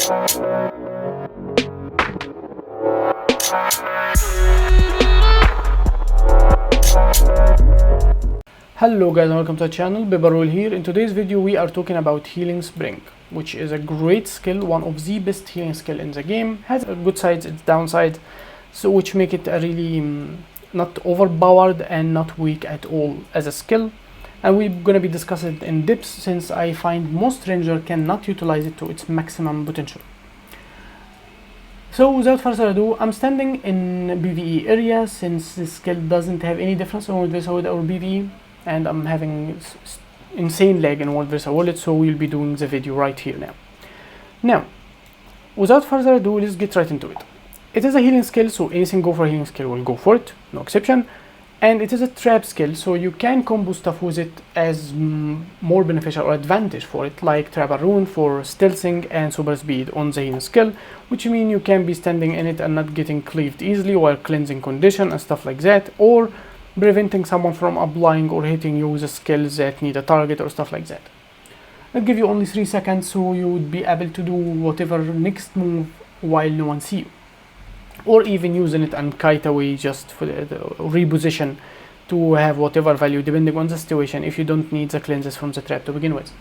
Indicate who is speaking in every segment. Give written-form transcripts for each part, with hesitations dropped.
Speaker 1: Hello guys and welcome to the channel. Bibarul here. In today's video we are talking about Healing Spring, which is a great skill, one of the best healing skill in the game. Has a good sides, its downside, so which make it a really not overpowered and not weak at all as a skill. And we're gonna be discussing it in depth since I find most ranger cannot utilize it to its maximum potential. So without further ado, I'm standing in PvE area since this skill doesn't have any difference on this or PvE. And I'm having insane lag in World vs World, so we'll be doing the video right here now. Now, without further ado, let's get right into it. It is a healing skill, so anything go for a healing skill will go for it, no exception. And it is a trap skill, so you can combo stuff with it as more beneficial or advantage for it, like trap a rune for stealthing and super speed on the healing skill, which means you can be standing in it and not getting cleaved easily while cleansing condition and stuff like that, or preventing someone from applying or hitting you with skills that need a target or stuff like that. I'll give you only 3 seconds so you would be able to do whatever next move while no one sees you, or even using it and kite away just for the reposition to have whatever value depending on the situation if you don't need the cleanses from the trap to begin with.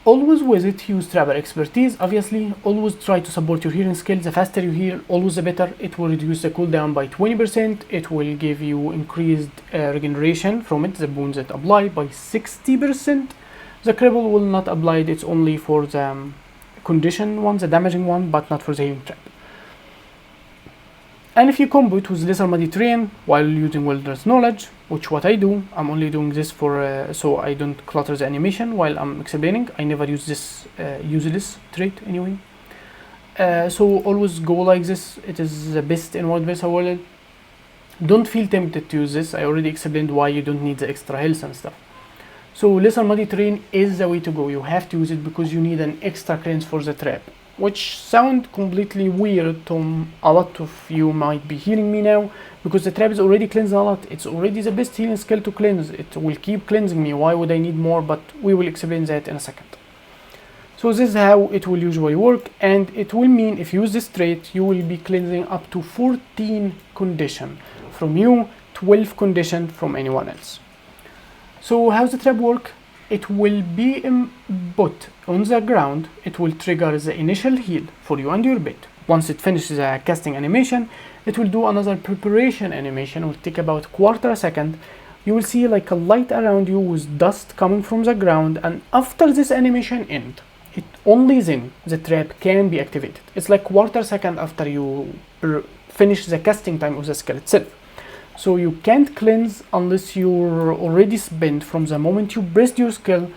Speaker 1: Always with it, use trapper expertise, obviously. Always try to support your healing skill. The faster you heal, always the better. It will reduce the cooldown by 20%. It will give you increased regeneration from it, the boons that apply, by 60%. The cripple will not apply it, it's only for the condition one, the damaging one, but not for the healing trap. And if you combo it with lesser muddy terrain while using wilderness knowledge, which what I do, I'm only doing this for so I don't clutter the animation while I'm explaining. I never use this useless trait anyway. So always go like this. It is the best in World vs World. Don't feel tempted to use this. I already explained why you don't need the extra health and stuff. So lesser muddy terrain is the way to go. You have to use it because you need an extra cleanse for the trap, which sound completely weird to a lot of you might be hearing me now, because the trap is already cleansed a lot. It's already the best healing skill to cleanse. It will keep cleansing me. Why would I need more? But we will explain that in a second. So this is how it will usually work, and it will mean if you use this trait, you will be cleansing up to 14 condition from you, 12 condition from anyone else. So how's the trap work? It will be put on the ground. It will trigger the initial heal for you and your bit. Once it finishes the casting animation, it will do another preparation animation. It will take about a second. You will see like a light around you with dust coming from the ground, and after this animation end, it only then the trap can be activated. It's like a second after you finish the casting time of the skill itself. So you can't cleanse unless you're already spent from the moment you pressed your skill.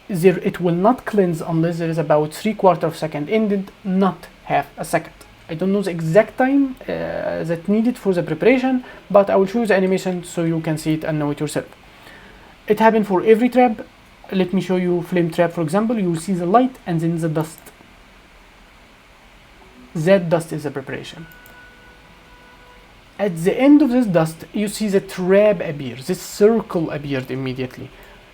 Speaker 1: It will not cleanse unless there is about 3/4 second ended, not half a second. I don't know the exact time that needed for the preparation, but I will show you the animation so you can see it and know it yourself. It happens for every trap. Let me show you flame trap, for example. You will see the light and then the dust. That dust is the preparation. At the end of this dust, you see the trap appear. This circle appeared immediately.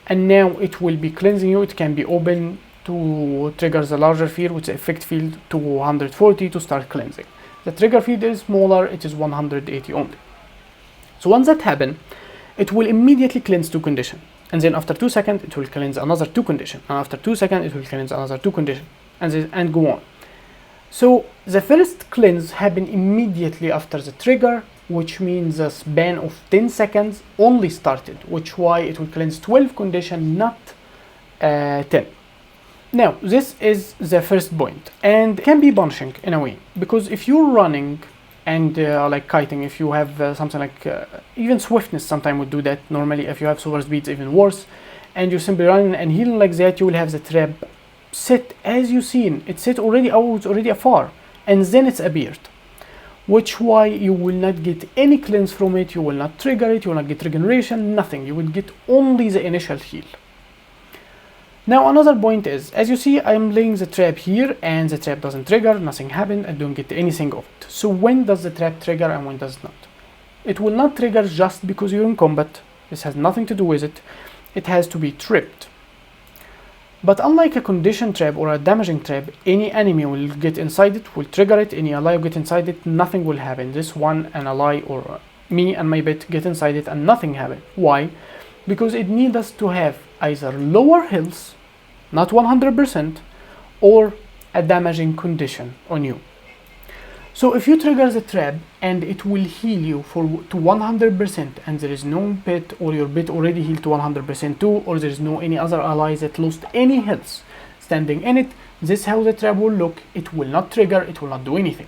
Speaker 1: And now it will be cleansing you. It can be open to trigger the larger field with the effect field to 140 to start cleansing. The trigger field is smaller. It is 180 only. So once that happens, it will immediately cleanse 2 conditions. And then after 2 seconds, it will cleanse another 2 conditions. And after 2 seconds, it will cleanse another 2 conditions. And go on. So the first cleanse happens immediately after the trigger, which means a span of 10 seconds only started, which why it will cleanse 12 conditions, not 10. Now, this is the first point, and it can be punishing in a way, because if you're running and like kiting, if you have something like even swiftness sometimes would do that. Normally, if you have super speed, even worse, and you're simply running and healing like that, you will have the trap set as you seen. It's set already out, already afar, and then it's appeared, which why you will not get any cleanse from it. You will not trigger it. You will not get regeneration, nothing. You will get only the initial heal. Now another point is, as you see, I'm laying the trap here and the trap doesn't trigger, nothing happened, I don't get anything of it. So when does the trap trigger and when does it not? It will not trigger just because you're in combat. This has nothing to do with it. It has to be tripped. But unlike a condition trap or a damaging trap, any enemy will get inside it, will trigger it, any ally will get inside it, nothing will happen. This one, an ally or me and my bit get inside it and nothing happen. Why? Because it needs us to have either lower health, not 100%, or a damaging condition on you. So if you trigger the trap and it will heal you to 100% and there is no bit, or your bit already healed to 100% too, or there is no any other allies that lost any health standing in it, this is how the trap will look. It will not trigger, it will not do anything.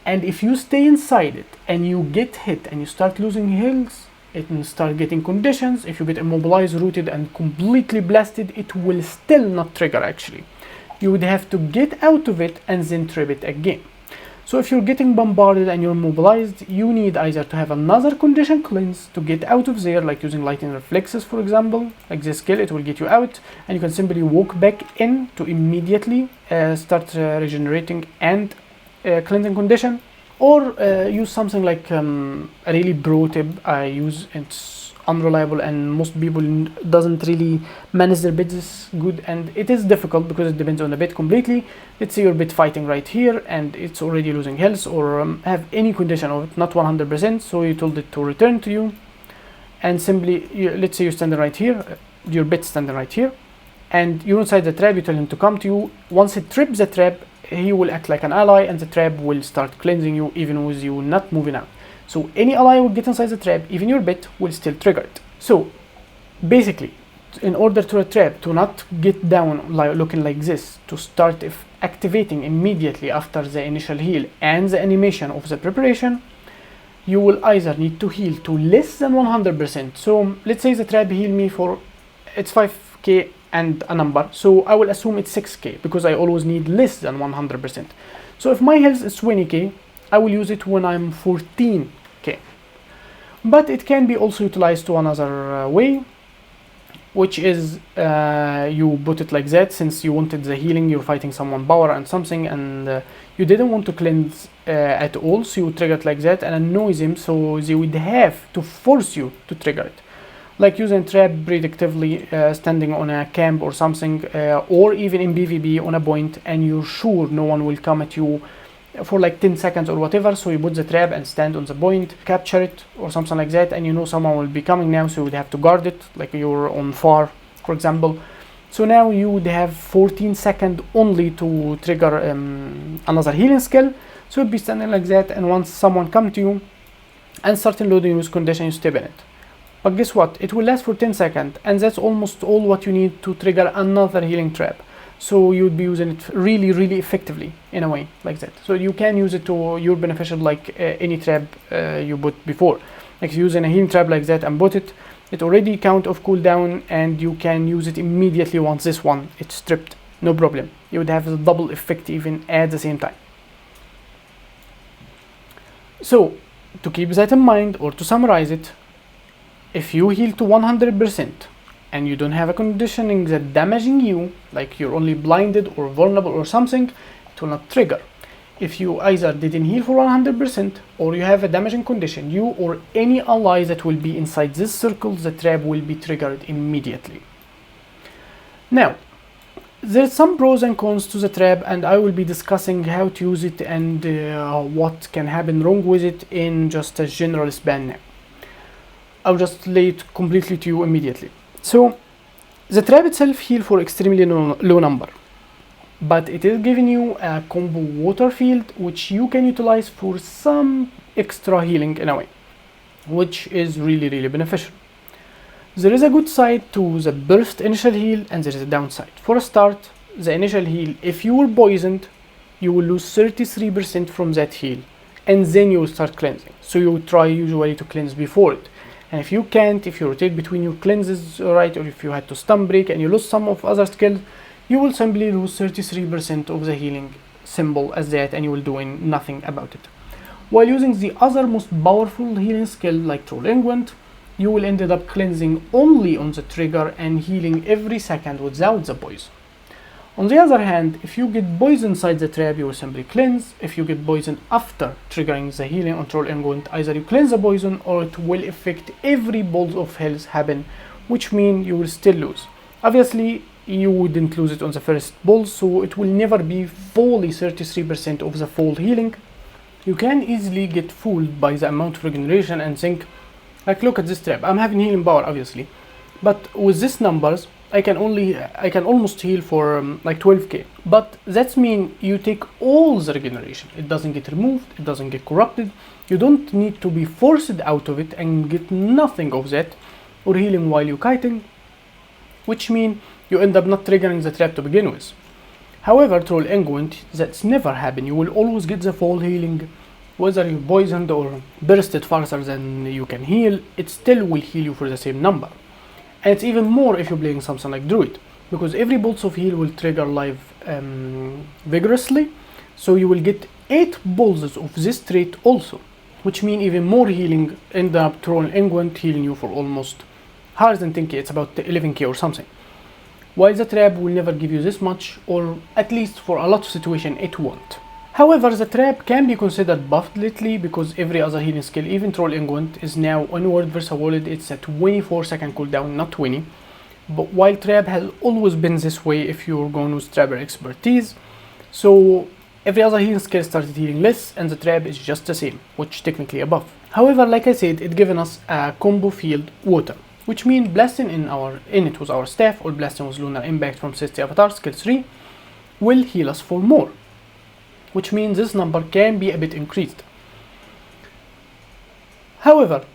Speaker 1: And if you stay inside it and you get hit and you start losing health, it will start getting conditions. If you get immobilized, rooted and completely blasted, it will still not trigger actually. You would have to get out of it and then trap it again. So if you're getting bombarded and you're immobilized, you need either to have another condition cleanse to get out of there, like using lightning reflexes for example, like this skill, it will get you out, and you can simply walk back in to immediately start regenerating and cleansing condition, or use something like a really pro tip I use. It's unreliable and most people doesn't really manage their bits good, and it is difficult because it depends on the bit completely. Let's say your bit fighting right here and it's already losing health or have any condition of it, not 100%, so you told it to return to you, and simply let's say you're standing right here, your bit standing right here, and you're inside the trap. You tell him to come to you. Once it trips the trap, he will act like an ally and the trap will start cleansing you even with you not moving out. So any ally will get inside the trap, even your bit will still trigger it. So basically, in order to a trap to not get down looking like this, to start activating immediately after the initial heal and the animation of the preparation, you will either need to heal to less than 100%. So let's say the trap heal me for, it's 5k and a number, so I will assume it's 6k because I always need less than 100%. So if my health is 20k, I will use it when I'm 14k. But it can be also utilized to another way, which is you put it like that. Since you wanted the healing, you're fighting someone power and something, and you didn't want to cleanse at all, so you trigger it like that and annoys him, so they would have to force you to trigger it, like using trap predictively, standing on a camp or something, or even in PvP on a point and you're sure no one will come at you for like 10 seconds or whatever, so you put the trap and stand on the point, capture it or something like that, and you know someone will be coming now, so you would have to guard it, like you're on far for example. So now you would have 14 seconds only to trigger another healing skill, so you'd be standing like that, and once someone come to you and start loading with condition, you step in it. But guess what, it will last for 10 seconds and that's almost all what you need to trigger another healing trap. So you would be using it really effectively in a way like that. So you can use it to your beneficial, like any trap you put before. Like using a healing trap like that and put it, it already count of cooldown and you can use it immediately once this one it's stripped, no problem. You would have the double effect even at the same time. So to keep that in mind, or to summarize it, if you heal to 100% and you don't have a conditioning that damaging you, like you're only blinded or vulnerable or something, it will not trigger. If you either didn't heal for 100% or you have a damaging condition, you or any ally that will be inside this circle, the trap will be triggered immediately. Now, there's some pros and cons to the trap, and I will be discussing how to use it and what can happen wrong with it in just a general span now. I'll just lay it completely to you immediately. So the trap itself heal for extremely low number, but it is giving you a combo water field which you can utilize for some extra healing in a way, which is really beneficial. There is a good side to the burst initial heal and there is a downside. For a start, the initial heal, if you were poisoned, you will lose 33% from that heal and then you will start cleansing. So you would try usually to cleanse before it. And if you can't, if you rotate between your cleanses, right, or if you had to stun break and you lose some of other skills, you will simply lose 33% of the healing symbol as that, and you will do nothing about it. While using the other most powerful healing skill like Troll Unguent, you will end up cleansing only on the trigger and healing every second without the poison. On the other hand, if you get poison inside the trap, you will simply cleanse. If you get poison after triggering the healing on Troll Unguent, either you cleanse the poison or it will affect every bolt of health happen, which means you will still lose. Obviously, you wouldn't lose it on the first bull, so it will never be fully 33% of the full healing. You can easily get fooled by the amount of regeneration and think, like, look at this trap, I'm having healing power obviously, but with these numbers I can almost heal for like 12k. But that means you take all the regeneration, it doesn't get removed, it doesn't get corrupted, you don't need to be forced out of it and get nothing of that, or healing while you're kiting, which means you end up not triggering the trap to begin with. However, Troll Unguent, that's never happen. You will always get the full healing, whether you poisoned or bursted faster than you can heal, it still will heal you for the same number. And it's even more if you're playing something like Druid, because every bolts of heal will trigger live vigorously, so you will get 8 bolts of this trait also, which means even more healing. End up Troll Unguent healing you for almost higher than 10k, it's about 11k or something. While the trap will never give you this much, or at least for a lot of situations it won't. However, the trap can be considered buffed lately because every other healing skill, even Troll Unguent, is now onward versus wallet. It's a 24 second cooldown, not 20. But while trap has always been this way if you're going with trapper expertise, so every other healing skill started healing less and the trap is just the same, which technically a buff. However, like I said, it given us a combo field water, which means blasting in it with our staff or blasting with lunar impact from Cesti Avatar skill 3 will heal us for more, which means this number can be a bit increased. However,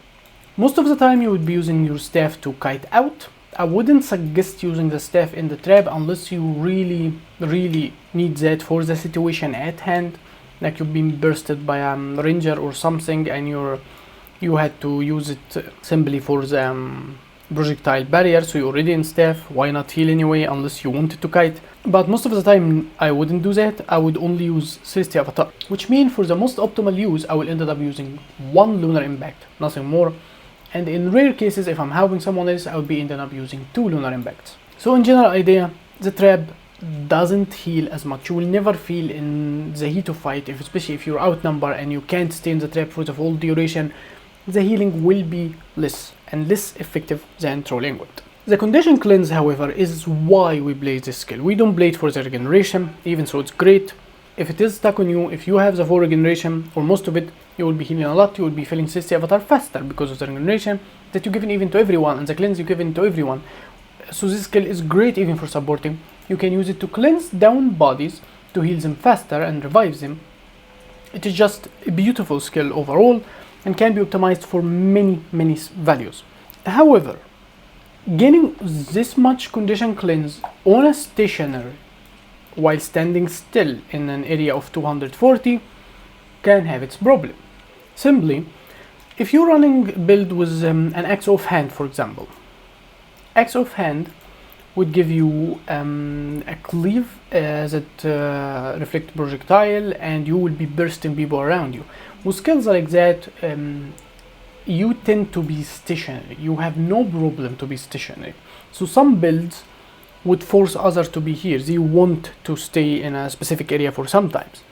Speaker 1: most of the time you would be using your staff to kite out. I wouldn't suggest using the staff in the trap unless you really need that for the situation at hand, like you've been bursted by a ranger or something and you had to use it simply for the projectile barrier, so you're already in staff, why not heal anyway unless you wanted to kite. But most of the time I wouldn't do that, I would only use Celestia Avatar, which means for the most optimal use I will end up using 1 lunar impact, nothing more, and in rare cases if I'm helping someone else I would be ending up using 2 lunar impacts. So in general idea, the trap doesn't heal as much. You will never feel in the heat of fight, especially if you're outnumbered and you can't stay in the trap for the full duration. The healing will be less and less effective than Troll Unguent. The condition cleanse, however, is why we play this skill. We don't play it for the regeneration, even though it's great. If it is stuck on you, if you have the full regeneration or most of it, you will be healing a lot, you will be filling Cesti Avatar faster because of the regeneration that you're giving even to everyone and the cleanse you're giving to everyone. So this skill is great even for supporting. You can use it to cleanse down bodies, to heal them faster and revive them. It is just a beautiful skill overall and can be optimized for many values. However, gaining this much condition cleanse on a stationary while standing still in an area of 240 can have its problem. Simply, if you're running build with an axe offhand, for example, axe offhand would give you a cleave that reflect projectile and you will be bursting people around you. With skills like that, you tend to be stationary. You have no problem to be stationary. So some builds would force others to be here. They want to stay in a specific area for sometimes.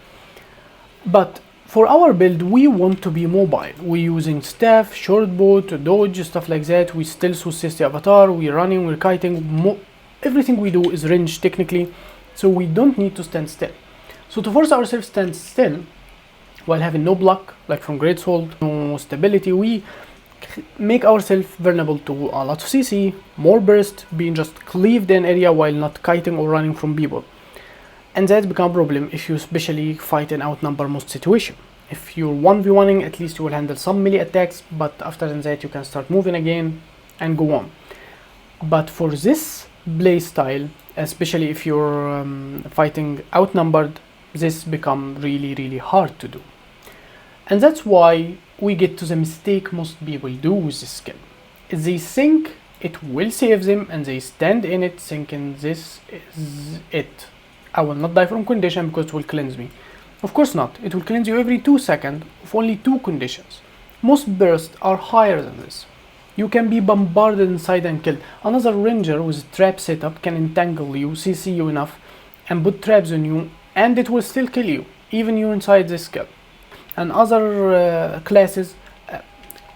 Speaker 1: But for our build, we want to be mobile. We're using staff, short bow to dodge, stuff like that. We still use Cesti Avatar, we're running, we're kiting. Everything we do is range technically, so we don't need to stand still. So to force ourselves to stand still, while having no block, like from Great Sword, no stability, we make ourselves vulnerable to a lot of CC, more burst, being just cleaved in area while not kiting or running from people. And that becomes a problem if you especially fight and outnumber most situations. If you're 1v1ing, at least you will handle some melee attacks, but after that you can start moving again and go on. But for this play style, especially if you're fighting outnumbered, this becomes really hard to do. And that's why we get to the mistake most people do with this skill. They think it will save them and they stand in it thinking this is it. I will not die from condition because it will cleanse me. Of course not. It will cleanse you every 2 seconds of only 2 conditions. Most bursts are higher than this. You can be bombarded inside and killed. Another ranger with a trap setup can entangle you, CC you enough, and put traps on you, and it will still kill you, even you inside this skill. And other classes,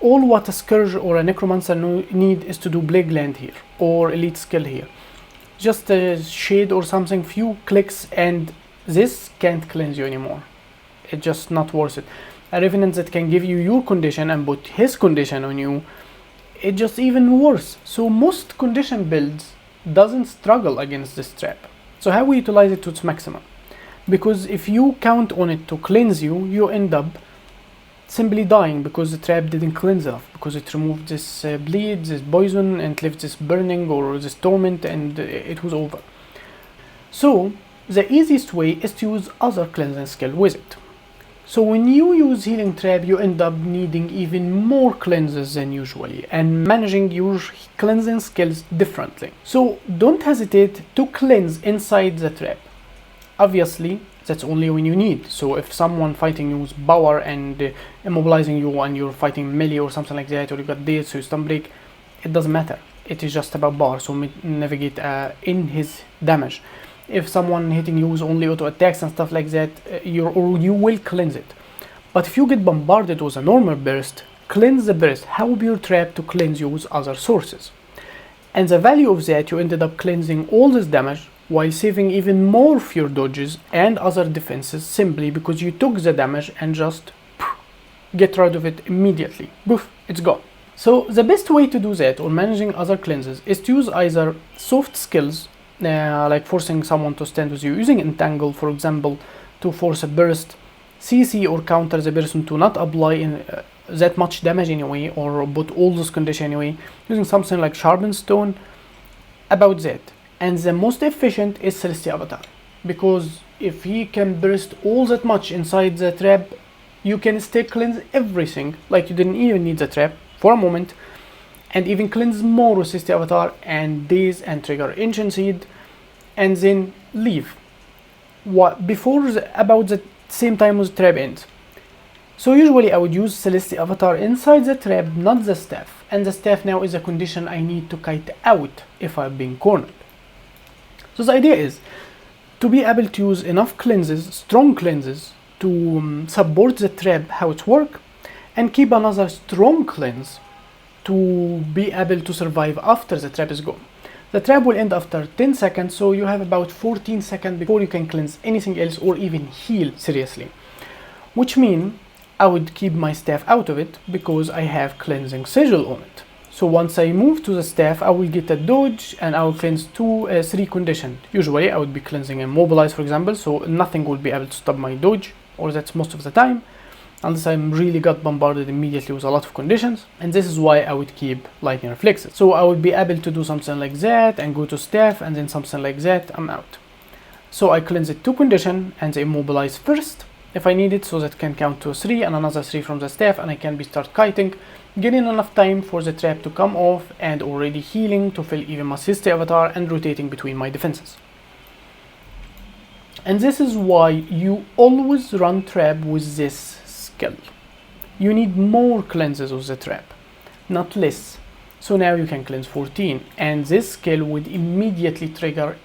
Speaker 1: all what a scourge or a necromancer need is to do plague land here or elite skill here. just a shade or something, few clicks, and this can't cleanse you anymore. It's just not worth it. A Revenant that can give you your condition and put his condition on you, it's just even worse. So most condition builds doesn't struggle against this trap. So how we utilize it to its maximum? Because if you count on it to cleanse you, you end up simply dying because the trap didn't cleanse enough, because it removed this bleed, this poison, and left this burning or this torment, and it was over. So the easiest way is to use other cleansing skill with it. So when you use healing trap, you end up needing even more cleanses than usually and managing your cleansing skills differently. So don't hesitate to cleanse inside the trap. Obviously, that's only when you need. So if someone fighting you with power and immobilizing you and you're fighting melee or something like that, or you got dead, so you stun break, it doesn't matter. It is just about power, so navigate in his damage. If someone hitting you with only auto attacks and stuff like that, you will cleanse it. But if you get bombarded with a normal burst, cleanse the burst. Help your trap to cleanse you with other sources. And the value of that, you ended up cleansing all this damage while saving even more of your dodges and other defenses, simply because you took the damage and just get rid of it immediately. Poof, it's gone. So the best way to do that or managing other cleanses is to use either soft skills, like forcing someone to stand with you, using entangle for example to force a burst, CC or counter the person to not apply that much damage anyway, or put all those conditions anyway, using something like sharpened stone, about that. And the most efficient is Celestial Avatar, because if he can burst all that much inside the trap, you can stay cleanse everything, like you didn't even need the trap for a moment, and even cleanse more with Celestial Avatar and daze and trigger Ancient Seed, and then leave about the same time as the trap ends. So usually I would use Celestial Avatar inside the trap, not the staff, and the staff now is a condition I need to kite out if I'm being cornered. So the idea is to be able to use enough cleanses, strong cleanses, to support the trap how it works, and keep another strong cleanse to be able to survive after the trap is gone. The trap will end after 10 seconds, so you have about 14 seconds before you can cleanse anything else or even heal seriously. Which means I would keep my staff out of it because I have cleansing sigil on it. So once I move to the staff, I will get a dodge and I will cleanse 3 conditions. Usually I would be cleansing immobilize for example, so nothing will be able to stop my dodge, or that's most of the time, unless I'm really got bombarded immediately with a lot of conditions. And this is why I would keep lightning reflexes. So I would be able to do something like that and go to staff, and then something like that, I'm out. So I cleanse it 2 conditions and the immobilize first if I need it, so that can count to 3 and another 3 from the staff, and I can be start kiting, getting enough time for the trap to come off, and already healing to fill even my Celestial Avatar and rotating between my defenses. And this is why you always run trap with this skill. You need more cleanses of the trap, not less. So now you can cleanse 14, and this skill would immediately trigger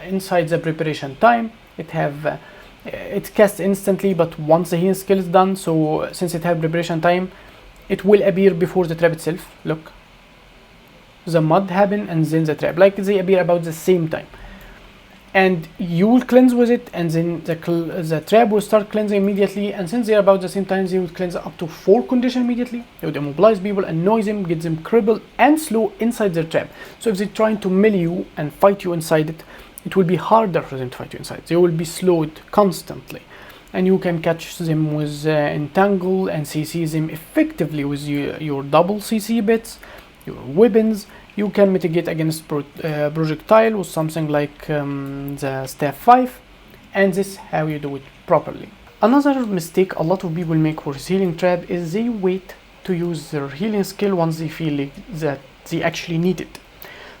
Speaker 1: inside the preparation time. It casts instantly, but once the healing skill is done, so since it has preparation time, it will appear before the trap itself. Look, the mud happen and then the trap, like they appear about the same time, and you will cleanse with it, and then the trap will start cleansing immediately. And since they're about the same time, they will cleanse up to 4 conditions immediately. They would immobilize people, annoy them, get them crippled and slow inside their trap. So if they're trying to melee you and fight you inside it, it will be harder for them to fight you inside. They will be slowed constantly, and you can catch them with entangle and CC them effectively with your double CC bits, your weapons. You can mitigate against projectile with something like the staff 5, and this is how you do it properly. Another mistake a lot of people make for healing trap is they wait to use their healing skill once they feel that they actually need it.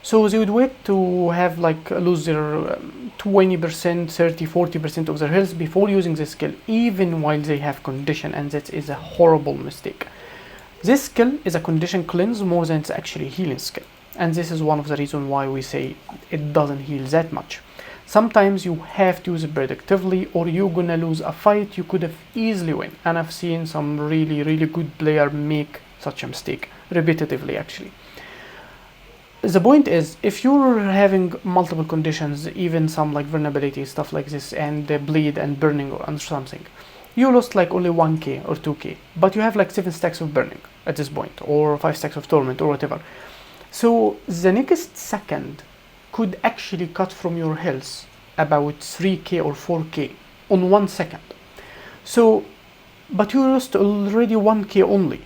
Speaker 1: So they would wait to have lose their 20%, 30, 40% of their health before using this skill, even while they have condition, and that is a horrible mistake. This skill is a condition cleanse more than it's actually a healing skill, and this is one of the reasons why we say it doesn't heal that much. Sometimes you have to use it predictively, or you're gonna lose a fight you could have easily win, and I've seen some really good player make such a mistake repetitively actually. The point is, if you're having multiple conditions, even some like vulnerability, stuff like this, and bleed and burning or something, you lost like only 1k or 2k, but you have like 7 stacks of burning at this point, or 5 stacks of torment, or whatever. So the next second could actually cut from your health about 3k or 4k on 1 second. So, but you lost already 1k only.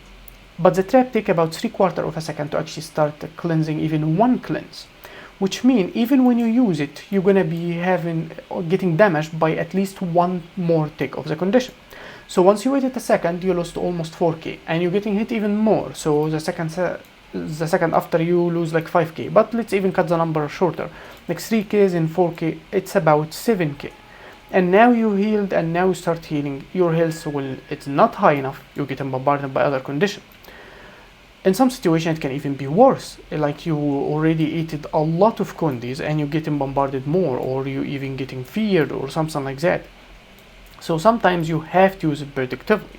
Speaker 1: But the trap take about 3/4 of a second to actually start cleansing even one cleanse, which means even when you use it, you're gonna be getting damaged by at least one more tick of the condition. So once you waited a second, you lost almost 4k, and you're getting hit even more. So the second after, you lose like 5k. But let's even cut the number shorter, like 3k and 4k. It's about 7k. And now you healed, and now you start healing. Your health it's not high enough. You're getting bombarded by other conditions. In some situations, it can even be worse, like you already ate a lot of condies and you're getting bombarded more, or you even getting feared or something like that. So sometimes you have to use it predictively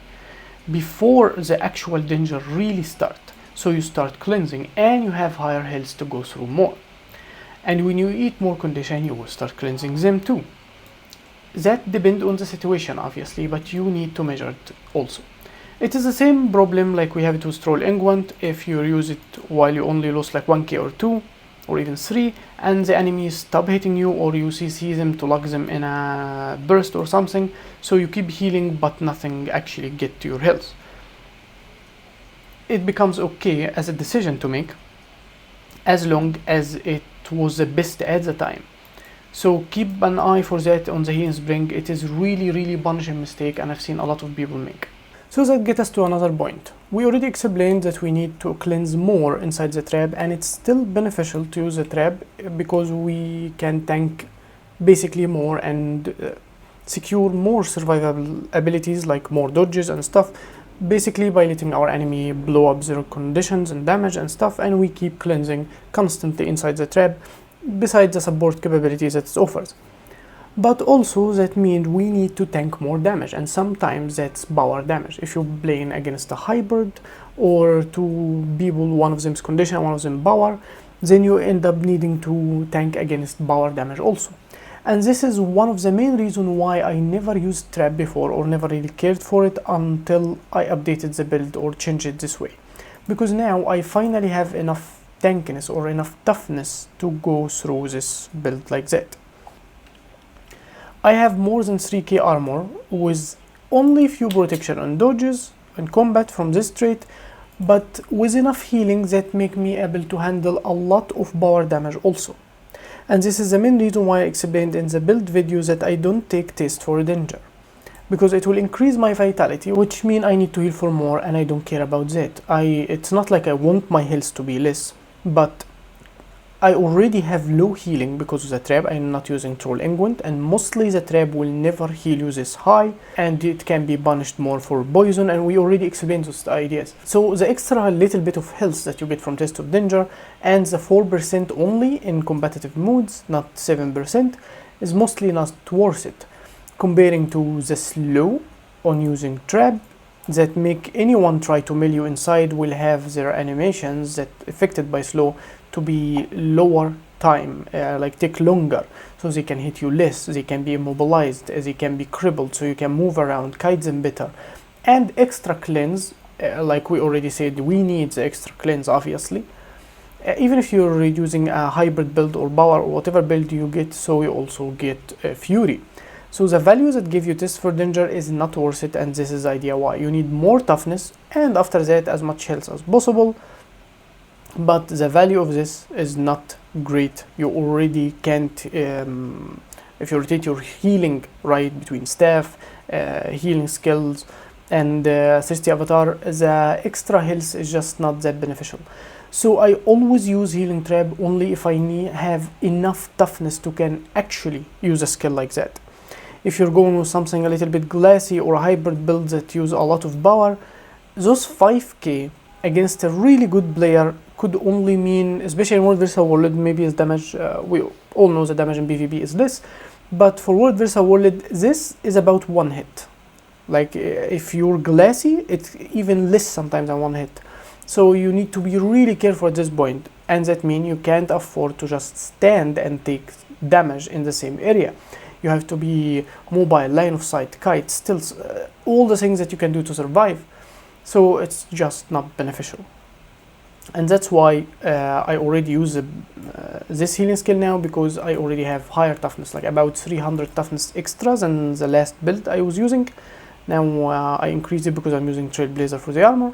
Speaker 1: before the actual danger really starts. So you start cleansing and you have higher health to go through more. And when you eat more condition, you will start cleansing them too. That depends on the situation, obviously, but you need to measure it also. It is the same problem like we have it with Troll Unguent. If you use it while you only lost like 1k or 2 or even 3, and the enemies stop hitting you, or you CC them to lock them in a burst or something, so you keep healing but nothing actually get to your health. It becomes okay as a decision to make, as long as it was the best at the time. So keep an eye for that on the healing spring. It is really punishing mistake, and I've seen a lot of people make. So that gets us to another point. We already explained that we need to cleanse more inside the trap, and it's still beneficial to use the trap because we can tank basically more and secure more survivable abilities like more dodges and stuff, basically by letting our enemy blow up their conditions and damage and stuff, and we keep cleansing constantly inside the trap besides the support capabilities that it offers. But also that means we need to tank more damage, and sometimes that's power damage. If you're playing against a hybrid or two people, one of them's condition, one of them power, then you end up needing to tank against power damage also. And this is one of the main reasons why I never used trap before, or never really cared for it until I updated the build or changed it this way. Because now I finally have enough tankiness or enough toughness to go through this build like that. I have more than 3k armor with only few protection and dodges and combat from this trait, but with enough healing that make me able to handle a lot of power damage also. And this is the main reason why I explained in the build video that I don't take taste for danger, because it will increase my vitality, which means I need to heal for more, and I don't care about that. It's not like I want my health to be less, but I already have low healing because of the trap. I'm not using Troll Unguent, and mostly the trap will never heal you this high, and it can be punished more for poison, and we already explained those ideas. So the extra little bit of health that you get from Taste of Danger, and the 4% only in competitive modes, not 7%, is mostly not worth it, comparing to the slow on using trap that make anyone try to mill you inside will have their animations that affected by slow to be lower time, like take longer, so they can hit you less, they can be immobilized, they can be crippled, so you can move around, kite them better. And extra cleanse, like we already said, we need the extra cleanse obviously, even if you're using a hybrid build or power or whatever build you get, so you also get fury. So the value that give you Taste for Danger is not worth it, and this is the idea why. You need more toughness, and after that as much health as possible, but the value of this is not great. You already can't, if you rotate your healing right between staff, healing skills, and thirsty avatar, the extra health is just not that beneficial. So I always use healing trap only if I have enough toughness to can actually use a skill like that. If you're going with something a little bit glassy or a hybrid build that use a lot of power, those 5k against a really good player could only mean, especially in World vs World, maybe his damage, we all know the damage in PvP is less, but for World vs World, this is about one hit. Like if you're glassy, it's even less sometimes than one hit. So you need to be really careful at this point, and that means you can't afford to just stand and take damage in the same area. You have to be mobile, line of sight, kite, stills, all the things that you can do to survive. So it's just not beneficial. And that's why I already use this healing skill now, because I already have higher toughness, like about 300 toughness extra than the last build I was using. Now I increased it because I'm using Trailblazer for the armor.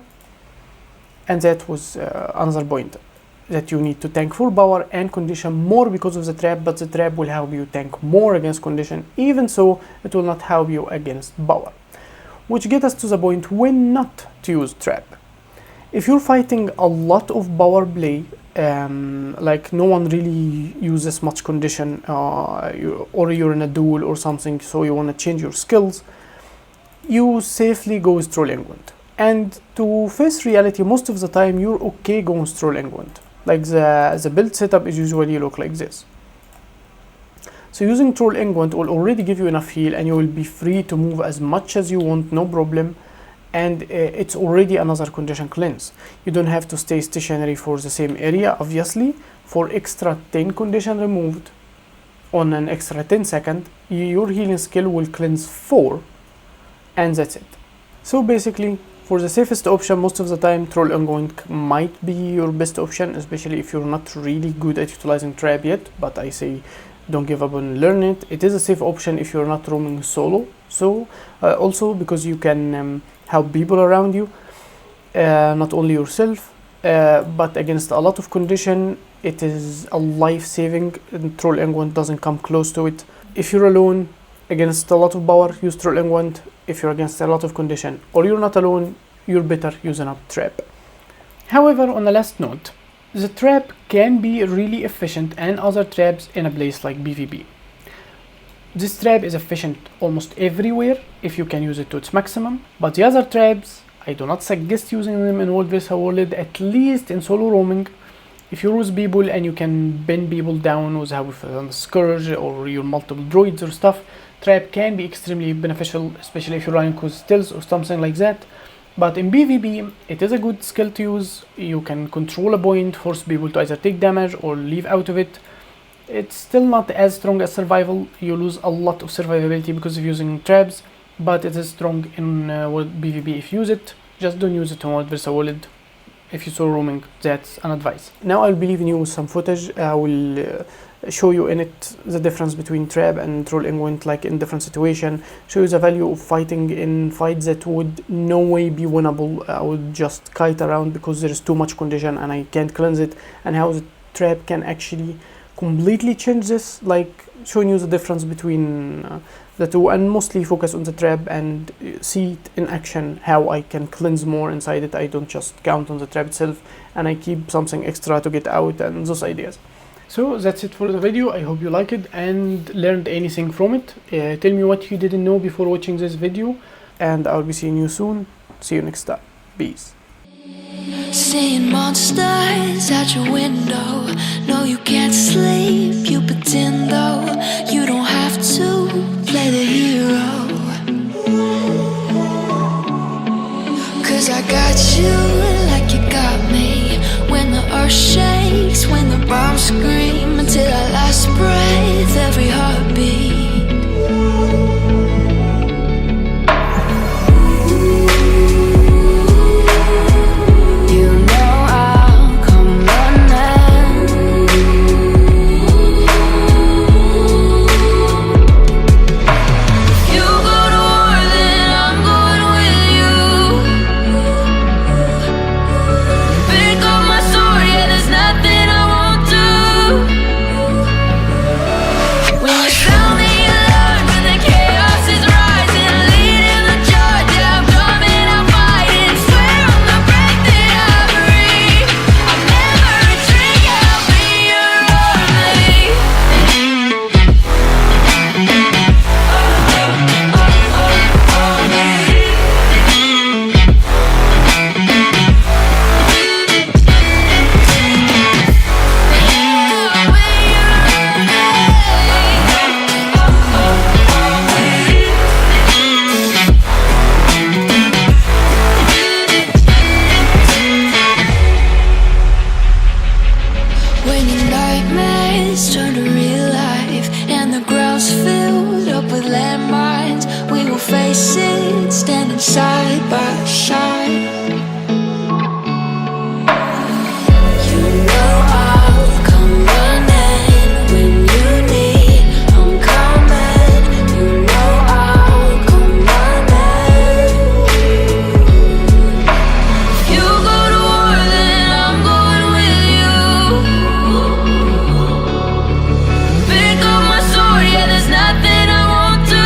Speaker 1: And that was another point, that you need to tank full power and condition more because of the trap, but the trap will help you tank more against condition, even so it will not help you against power. Which gets us to the point when not to use trap. If you're fighting a lot of power play, like no one really uses much condition, or you're in a duel or something, so you want to change your skills, you safely go with Troll England. And to face reality, most of the time you're okay going with Troll England. Like the build setup is usually look like this. So using Troll England will already give you enough heal, and you will be free to move as much as you want, no problem. And it's already another condition cleanse. You don't have to stay stationary for the same area, obviously. For extra 10 condition removed on an extra 10 second, your healing skill will cleanse 4, and that's it. So basically, for the safest option, most of the time Troll England might be your best option, especially if you're not really good at utilizing trap yet, but I say don't give up on learning it. It is a safe option if you're not roaming solo, so also because you can help people around you, not only yourself, but against a lot of condition it is a life-saving, and Troll England doesn't come close to it. If you're alone against a lot of power, use Troll England. If you're against a lot of condition, or you're not alone, you're better using a trap. However, on the last note, the trap can be really efficient and other traps in a place like PvP. This trap is efficient almost everywhere if you can use it to its maximum, but the other traps, I do not suggest using them in World vs World, at least in solo roaming. If you're with people and you can bend people down with a Scourge or your multiple droids or stuff, trap can be extremely beneficial, especially if you're running with stills or something like that. But in PvP, it is a good skill to use. You can control a point, force people to either take damage or leave out of it. It's still not as strong as survival. You lose a lot of survivability because of using traps, but it is strong in World PvP if you use it. Just don't use it in World vs World. If you saw roaming, that's an advice. Now I'll be leaving you with some footage. I will show you in it the difference between trap and Troll England, like in different situations. Show you the value of fighting in fights that would no way be winnable. I would just kite around because there is too much condition and I can't cleanse it, and how the trap can actually completely change this, like showing you the difference between the two, and mostly focus on the trap and see it in action, how I can cleanse more inside it. I don't just count on the trap itself and I keep something extra to get out, and those ideas. So that's it for the video. I hope you liked it and learned anything from it. Tell me what you didn't know before watching this video, and I'll be seeing you soon. See you next time. Peace.
Speaker 2: Seeing monsters out your window. No, you can't sleep, you pretend though. You don't have to play the hero, 'cause I got you like you got me. When the earth shakes, when the bombs scream, until our last breath, every heartbeat. When faces standing side by side. You know I'll come running when you need. I'm coming. You know I'll come running. If you go to war, then I'm going with you. Pick up my sword, yeah, there's nothing I won't do.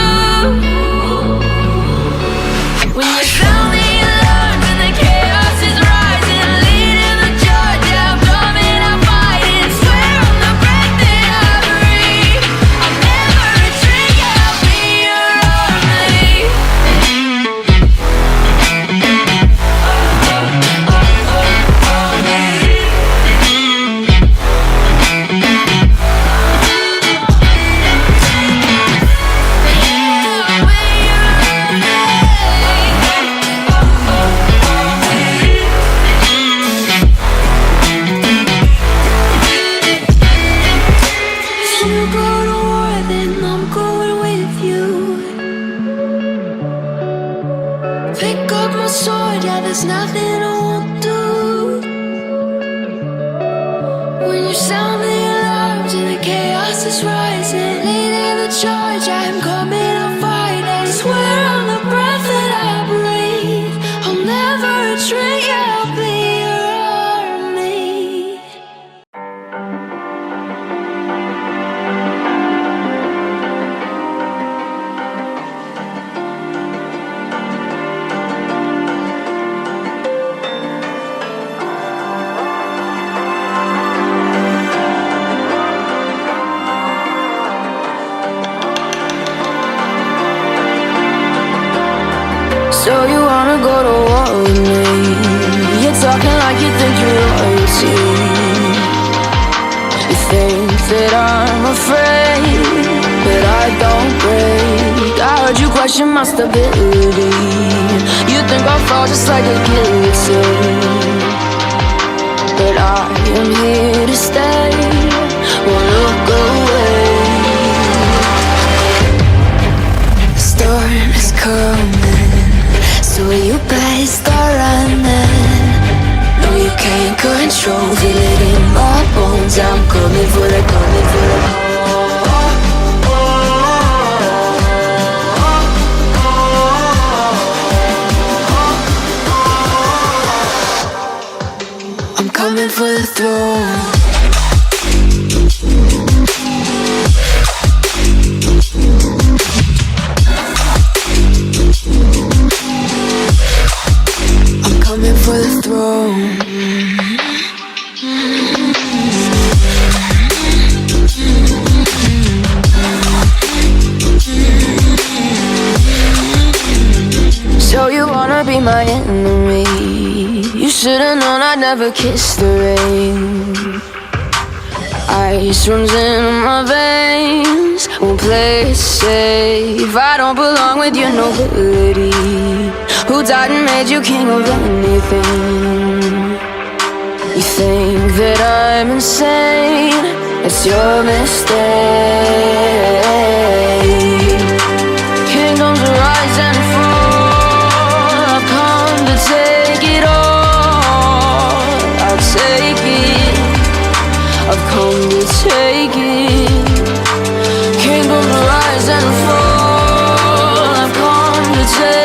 Speaker 2: When you sound the alarm and the chaos is rising, leading the charge, yeah, I'm coming, I'm fighting. Swear on the breath that I breathe, I'll never retreat, yeah, I'll be your army. If you go to war, then I'm going with you. Pick up my sword, yeah, there's nothing I won't do. When you sound the alarms and the chaos is rising, leading the charge, I'm coming, I'm fighting. Swear on the breath that I breathe, I'll never retreat, yeah, I'll be your army. So you wanna go to war with me? You're talking like you think you're royalty. You think that I'm afraid, but I don't break. I heard you question my stability. You think I'll fall just like a guillotine, but I am here to stay. Won't look away. The storm is coming, so you better start running. No, you can't control, feel it in my bones. I'm coming for the, coming for the. I'm coming for the throne. Coming for the throne. So you wanna be my enemy? You should've known I'd never kiss the rain. Ice runs in my veins, won't play it safe. I don't belong with your nobility. Who died and made you king of anything? You think that I'm insane? It's your mistake. Kingdoms rise and fall, I've come to take it all. I'll take it, I've come to take it. Kingdoms rise and fall, I've come to take it.